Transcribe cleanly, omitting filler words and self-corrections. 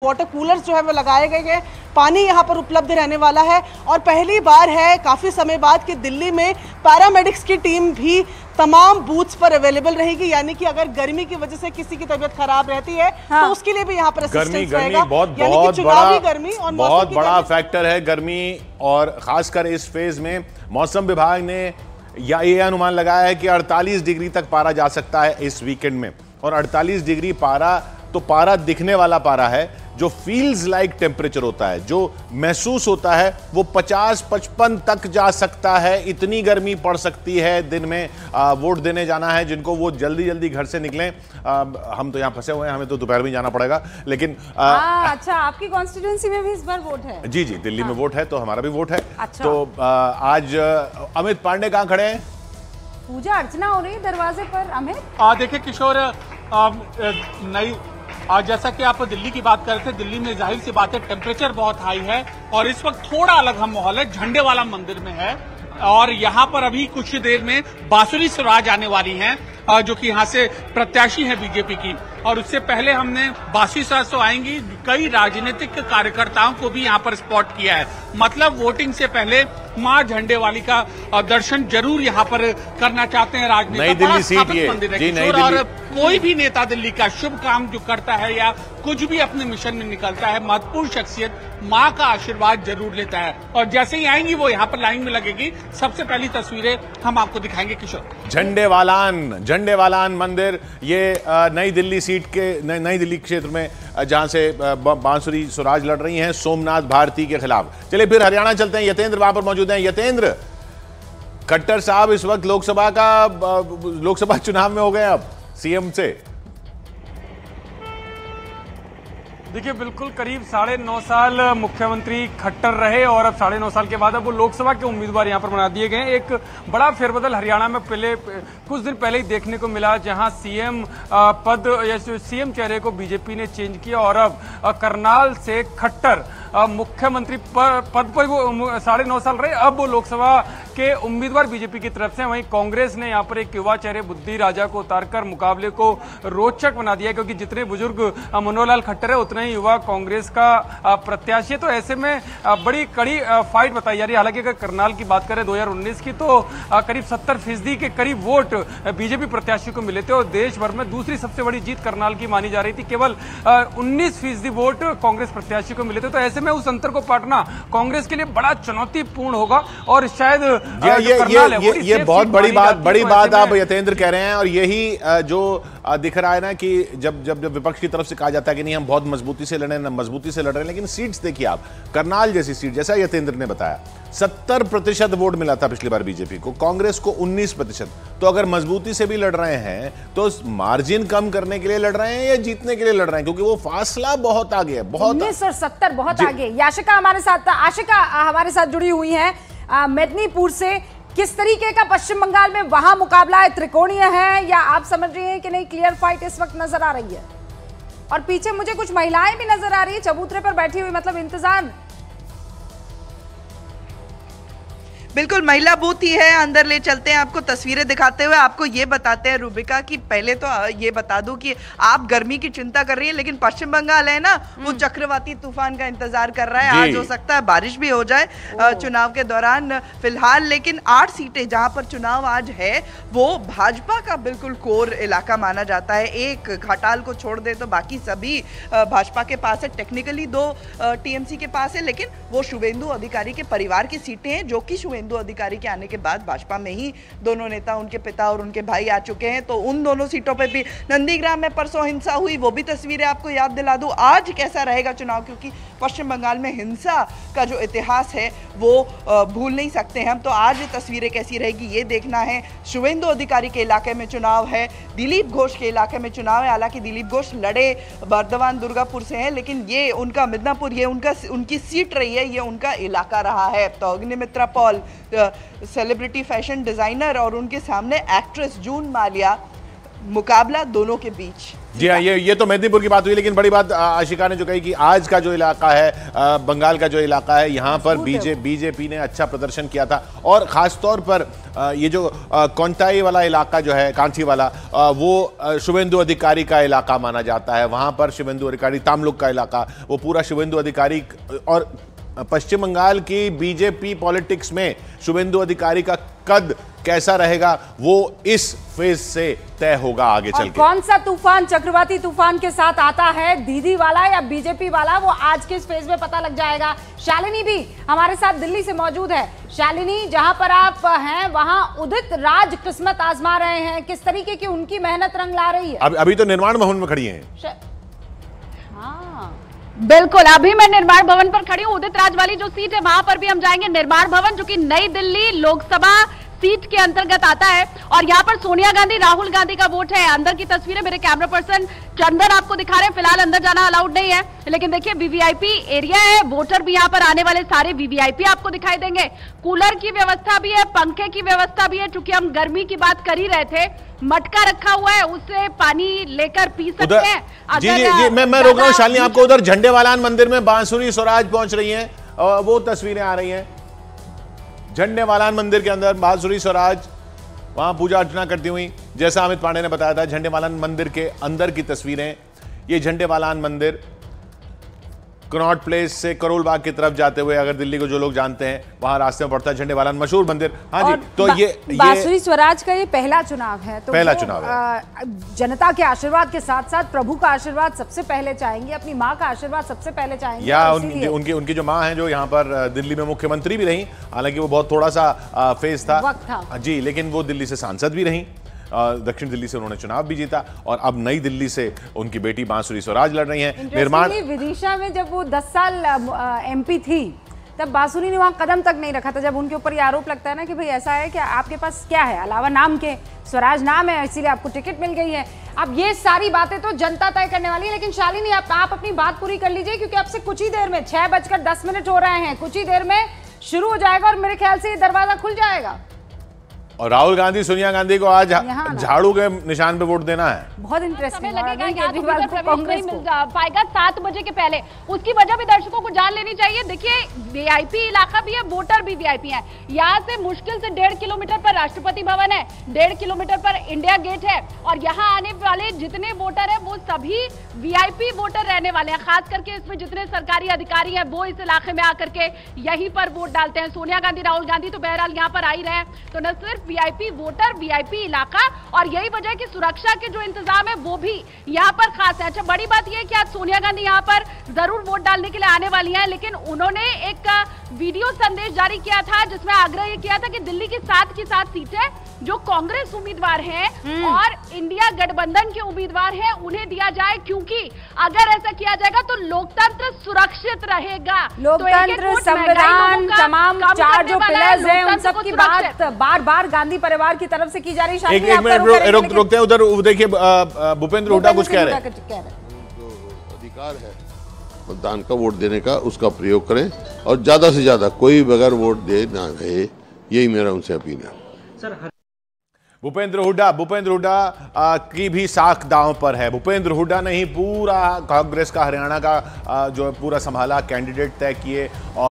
Water coolers जो है वो लगाए गए हैं, पानी यहाँ पर उपलब्ध रहने वाला है। और पहली बार है काफ़ी समय बाद कि दिल्ली में पैरामेडिक्स की टीम भी तमाम बूथ्स पर अवेलेबल रहेगी, यानी कि अगर गर्मी की वजह से किसी की तबीयत खराब रहती है तो उसके लिए भी यहाँ पर असिस्टेंस रहेगा। बहुत बड़ा फैक्टर है गर्मी, और खासकर इस फेज में मौसम विभाग ने या ये अनुमान लगाया है कि 48 डिग्री तक पारा जा सकता है इस वीकेंड में। और 48 डिग्री पारा तो पारा दिखने वाला पारा है, जो फील्स लाइक टेम्परेचर होता है, जो महसूस होता है, वो 50-55 तक जा सकता है। इतनी गर्मी पड़ सकती है। दिन में वोट देने जाना है जिनको, वो जल्दी जल्दी घर से निकलें। हम तो यहाँ फंसे हुए हैं, हमें तो दोपहर में जाना पड़ेगा, लेकिन अच्छा, आपकी कॉन्स्टिट्यूंसी में भी इस बार वोट है? जी जी, दिल्ली में वोट है, तो हमारा भी वोट है। अच्छा। तो आज अमित पांडे कहाँ खड़े हैं? पूजा अर्चना हो रही है दरवाजे पर। अमित देखिए किशोर, नई जैसा कि आप दिल्ली की बात कर रहे थे, दिल्ली में जाहिर सी बात है टेम्परेचर बहुत हाई है और इस वक्त थोड़ा अलग हम माहौल है, झंडे वाला मंदिर में है। और यहाँ पर अभी कुछ देर में बांसुरी स्वराज आने वाली हैं, जो कि यहाँ से प्रत्याशी है बीजेपी की। और उससे पहले हमने बांसुरी स्वराज तो आएंगी, कई राजनीतिक कार्यकर्ताओं को भी यहाँ पर स्पॉट किया है। मतलब वोटिंग से पहले मां झंडे वाली का दर्शन जरूर यहाँ पर करना चाहते हैं राजनेता। नई दिल्ली सीट ये जी, नई दिल्ली। और कोई भी नेता दिल्ली का शुभ काम जो करता है या कुछ भी अपने मिशन में निकलता है, महत्वपूर्ण शख्सियत मां का आशीर्वाद जरूर लेता है। और जैसे ही आएंगी वो यहाँ पर लाइन में लगेगी। सबसे पहली तस्वीरें हम आपको दिखाएंगे किशोर। झंडे वालान मंदिर, ये नई दिल्ली सीट के नई दिल्ली क्षेत्र में जहां से बांसुरी स्वराज लड़ रही हैं सोमनाथ भारती के खिलाफ। चलिए फिर हरियाणा चलते हैं, यतेंद्र वहां पर मौजूद हैं। यतेंद्र, खट्टर साहब इस वक्त लोकसभा चुनाव में हो गए अब सीएम से। देखिए, बिल्कुल करीब 9.5 साल मुख्यमंत्री खट्टर रहे और अब 9.5 साल के बाद अब वो लोकसभा के उम्मीदवार यहां पर बना दिए गए। एक बड़ा फेरबदल हरियाणा में कुछ दिन पहले ही देखने को मिला, जहां सीएम पद या सीएम चेहरे को बीजेपी ने चेंज किया और अब करनाल से खट्टर मुख्यमंत्री पद पर वो 9.5 साल रहे, अब वो लोकसभा के उम्मीदवार बीजेपी की तरफ से। वहीं कांग्रेस ने यहाँ पर एक युवा चेहरे बुद्धि राजा को उतारकर मुकाबले को रोचक बना दिया, क्योंकि जितने बुजुर्ग मनोहर लाल खट्टर है उतने ही युवा कांग्रेस का प्रत्याशी है। तो ऐसे में बड़ी कड़ी फाइट बताई जा रही है। हालांकि अगर करनाल की बात करें 2019 की, तो करीब 70% के करीब वोट बीजेपी प्रत्याशी को मिले थे और देश भर में दूसरी सबसे बड़ी जीत करनाल की मानी जा रही थी। केवल 19% वोट कांग्रेस प्रत्याशी को मिले थे। तो ऐसे में उस अंतर को पाटना कांग्रेस के लिए बड़ा चुनौतीपूर्ण होगा और शायद ये बहुत बड़ी बात आप यतेंद्र कह रहे हैं। और यही जो दिख रहा है ना कि जब विपक्ष की तरफ से कहा जाता है कि नहीं हम बहुत मजबूती से लड़ रहे हैं, लेकिन सीट्स देखिए आप, करनाल जैसी सीट, जैसा यतेंद्र ने बताया 70% वोट मिला था पिछली बार बीजेपी को, कांग्रेस को 19%। तो अगर मजबूती से भी लड़ रहे हैं तो मार्जिन कम करने के लिए लड़ रहे हैं या जीतने के लिए लड़ रहे हैं, क्योंकि वो फासला बहुत आगे है, बहुत 19 और 70 बहुत आगे। आशिका हमारे साथ जुड़ी हुई है मेदिनीपुर से। किस तरीके का पश्चिम बंगाल में वहां मुकाबला है, त्रिकोणीय है या आप समझ रही हैं कि नहीं क्लियर फाइट इस वक्त नजर आ रही है? और पीछे मुझे कुछ महिलाएं भी नजर आ रही है चबूतरे पर बैठी हुई, मतलब इंतजार। बिल्कुल महिला बूथ ही है, अंदर ले चलते हैं आपको तस्वीरें दिखाते हुए। आपको ये बताते हैं रूबिका कि पहले तो ये बता दूं कि आप गर्मी की चिंता कर रही हैं, लेकिन पश्चिम बंगाल है ना, वो चक्रवाती तूफान का इंतजार कर रहा है। आज हो सकता है बारिश भी हो जाए चुनाव के दौरान फिलहाल। लेकिन 8 सीटें जहां पर चुनाव आज है वो भाजपा का बिल्कुल कोर इलाका माना जाता है। एक घाटाल को छोड़ दे तो बाकी सभी भाजपा के पास है। टेक्निकली 2 टीएमसी के पास है, लेकिन वो शुभेंदु अधिकारी के परिवार की सीटें हैं, जो कि शुभेंदु अधिकारी के आने के बाद भाजपा में ही दोनों नेता, उनके पिता और उनके भाई आ चुके हैं। तो उन दोनों सीटों पे भी नंदीग्राम में परसों हिंसा हुई, वो भी तस्वीरें आपको याद दिला दूं। आज कैसा रहेगा चुनाव, क्योंकि पश्चिम बंगाल में हिंसा का जो इतिहास है वो भूल नहीं सकते हैं हम। तो आज ये तस्वीरें कैसी रहेगी ये देखना है। शुभेंदु अधिकारी के इलाके में चुनाव है, दिलीप घोष के इलाके में चुनाव है। हालांकि दिलीप घोष लड़े बर्दवान दुर्गापुर से हैं, लेकिन ये उनका मिदनापुर, ये उनकी सीट रही है, ये उनका इलाका रहा है। तो Agnimitra Paul celebrity fashion designer और उनके सामने एक्ट्रेस जून मालिया, मुकाबला दोनों के बीच। जी हाँ, ये तो मेदिनीपुर की बात हुई, लेकिन बड़ी बात आशिका ने जो कही कि आज का जो इलाका है, बंगाल का जो इलाका है, यहाँ पर बीजेपी ने अच्छा प्रदर्शन किया था। और खासतौर पर ये जो कोंटाई वाला इलाका जो है, कांठी वाला, वो शुभेंदु अधिकारी का इलाका माना जाता है। वहां पर शुभेंदु अधिकारी, तामलुक का इलाका, वो पूरा शुभेंदु अधिकारी। और पश्चिम बंगाल की बीजेपी पॉलिटिक्स में शुभेंदु अधिकारी का कद कैसा रहेगा, वो इस फेज से तय होगा आगे चल के। कौन सा तूफान चक्रवाती तूफान के साथ आता है, दीदी वाला या बीजेपी वाला, वो आज के इस फेज में पता लग जाएगा। शालिनी भी हमारे साथ दिल्ली से मौजूद है। शालिनी, जहां पर आप हैं वहां उदित राज किस्मत आजमा रहे हैं, किस तरीके की उनकी मेहनत रंग ला रही है? अभी तो निर्माण भवन में खड़ी हैं। हाँ बिल्कुल, अभी मैं निर्माण भवन पर खड़ी हूँ। उदित राज वाली जो सीट है वहां पर भी हम जाएंगे। निर्माण भवन जो कि नई दिल्ली लोकसभा सीट के अंतर्गत आता है, और यहाँ पर सोनिया गांधी, राहुल गांधी का वोट है। अंदर की तस्वीरें मेरे कैमरा पर्सन चंदन आपको दिखा रहे हैं। फिलहाल अंदर जाना अलाउड नहीं है, लेकिन देखिए वीवीआईपी एरिया है। वोटर भी यहाँ पर आने वाले सारे वीवीआईपी आपको दिखाई देंगे। कूलर की व्यवस्था भी है, पंखे की व्यवस्था भी है। चूंकि हम गर्मी की बात कर ही रहे थे, मटका रखा हुआ है, उससे पानी लेकर पी सकते हैं। जी, मैं रोक रहा हूँ शालिनी आपको। उधर झंडेवालान मंदिर में बांसुरी स्वराज पहुंच रही है, वो तस्वीरें आ रही हैं। झंडेवालान मंदिर के अंदर बांसुरी स्वराज वहां पूजा अर्चना करती हुई, जैसा अमित पांडे ने बताया था। झंडेवालान मंदिर के अंदर की तस्वीरें। ये झंडेवालान मंदिर कनॉट प्लेस से करोल बाग की तरफ जाते हुए, अगर दिल्ली को जो लोग जानते हैं, वहां रास्ते में पड़ता है झंडेवालान, मशहूर मंदिर। हाँ जी, तो ये बांसुरी स्वराज का ये पहला चुनाव है, तो पहला चुनाव है। जनता के आशीर्वाद के साथ साथ प्रभु का आशीर्वाद सबसे पहले चाहेंगे, अपनी माँ का आशीर्वाद सबसे पहले चाहेंगे। या उनकी जो माँ है, जो यहाँ पर दिल्ली में मुख्यमंत्री भी रही, हालांकि वो बहुत थोड़ा सा फेज था जी, लेकिन वो दिल्ली से सांसद भी रही। दक्षिण दिल्ली से उन्होंने चुनाव भी जीता, और अब नई दिल्ली से उनकी बेटी बांसुरी स्वराज लड़ रही हैं। निर्माण विदिशा में जब वो 10 साल एमपी थी, तब बांसुरी ने वहां कदम तक नहीं रखा था। जब उनके ऊपर ये आरोप लगता है ना कि भाई ऐसा है कि आपके पास क्या है अलावा नाम के, स्वराज नाम है, इसीलिए आपको टिकट मिल गई है। अब ये सारी बातें तो जनता तय करने वाली है। लेकिन शालिनी, आप अपनी बात पूरी कर लीजिए, क्योंकि अब से कुछ ही देर में 6:10 हो रहे हैं, कुछ ही देर में शुरू हो जाएगा, और मेरे ख्याल से ये दरवाजा खुल जाएगा। और राहुल गांधी, सोनिया गांधी को आज झाड़ू के निशान पे वोट देना है। बहुत इंटरेस्टिंग लगेगा। कांग्रेस मिल पाएगा 7 बजे के पहले। उसकी वजह भी दर्शकों को जान लेनी चाहिए। देखिए, वीआईपी इलाका भी है, वोटर भी वीआईपी है। यहाँ से मुश्किल से 1.5 किलोमीटर पर राष्ट्रपति भवन है, 1.5 किलोमीटर पर इंडिया गेट है, और यहाँ आने वाले जितने वोटर है वो सभी वीआईपी वोटर रहने वाले हैं। खास करके इसमें जितने सरकारी अधिकारी हैं वो इस इलाके में आकर के यहीं पर वोट डालते हैं। सोनिया गांधी, राहुल गांधी तो बहरहाल यहाँ पर आ ही रहे हैं। तो न सिर्फ वीआईपी वोटर, वीआईपी इलाका, और यही वजह कि सुरक्षा के जो इंतजाम है वो भी यहाँ पर खास है। अच्छा, बड़ी बात यह है कि आज सोनिया गांधी यहाँ पर जरूर वोट डालने के लिए आने वाली हैं, लेकिन उन्होंने एक वीडियो संदेश जारी किया था जिसमें आग्रह ये किया था कि दिल्ली की 7 की 7 सीटें जो कांग्रेस उम्मीदवार हैं और इंडिया गठबंधन के उम्मीदवार हैं उन्हें दिया जाए, क्योंकि अगर ऐसा किया जाएगा तो लोकतंत्र सुरक्षित रहेगा। लोकतंत्र, संविधान, तमाम 4 जो पिलर्स हैं उन सब की बात बार-बार गांधी परिवार की तरफ से की जा रही है। एक मिनट रुकते हैं। उधर देखिए, भूपेंद्र हुड्डा कुछ कह रहे हैं। जो अधिकार है मतदान का, वोट देने का, उसका प्रयोग करें, और ज्यादा से ज्यादा कोई बगैर वोट दे ना रहे, यही मेरा उनसे अपील है। भूपेंद्र हुड्डा की भी साख दांव पर है। भूपेंद्र हुड्डा ने ही पूरा कांग्रेस का, हरियाणा का जो पूरा संभाला, कैंडिडेट तय किए, और